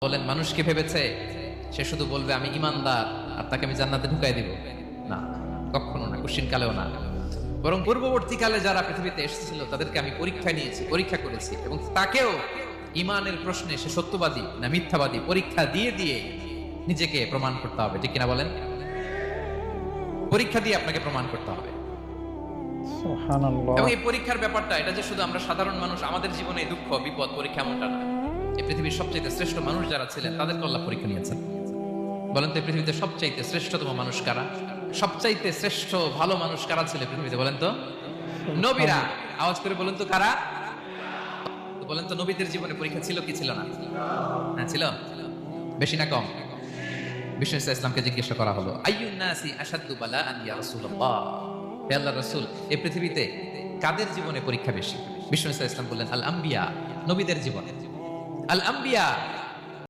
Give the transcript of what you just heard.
বলেন মানুষ কি ভেবেছে সে শুধু বলবে আমি ইমানদার আর তাকে আমি জান্নাতে ঢুকাই দিব? না, কখনো না, কুশ্চিনকালেও না। বরং পূর্ববর্তীকালে যারা পৃথিবীতে এসেছিল তাদেরকে আমি পরীক্ষা নিয়েছি, পরীক্ষা করেছি, এবং তাকেও ইমানের প্রশ্নে সে সত্যবাদী না মিথ্যাবাদী পরীক্ষা দিয়ে দিয়ে নিজেকে প্রমাণ করতে হবে। ঠিক কিনা বলেন? পরীক্ষা দিয়ে আপনাকে প্রমাণ করতে হবে। সুবহানাল্লাহ। এবং এই পরীক্ষার ব্যাপারটা এটা যে শুধু আমরা সাধারণ মানুষ আমাদের জীবনে দুঃখ বিপদ পরীক্ষা এমনটা না। এই পৃথিবীর সবচেয়ে শ্রেষ্ঠ মানুষ যারা ছিলেন তাদেরকে আল্লাহ পরীক্ষা নিয়েছেন। বলেন তো এই পৃথিবীতে সবচাইতে শ্রেষ্ঠতম মানুষ কারা? সবচাইতে শ্রেষ্ঠ ভালো মানুষ কারা ছিল পৃথিবীতে? বলেন তো। নবীরা। আওয়াজ করে বলেন তো কারা? তো বলেন তো নবীদের জীবনে পরীক্ষা ছিল কি ছিল না? হ্যাঁ ছিল। বেশি না কম? বিষ্ণু ইসলামকে জিজ্ঞাসা করা হলো, আইয়ুন নাসি আশাদ্দু বালাআন ইয়া রাসূলুল্লাহ, হে আল্লাহর রাসূল এই পৃথিবীতে কাদের জীবনে পরীক্ষা বেশি? বিষ্ণু ইসলাম বললেন আল আম্বিয়া, নবীদের জীবনে। আল আম্বিয়া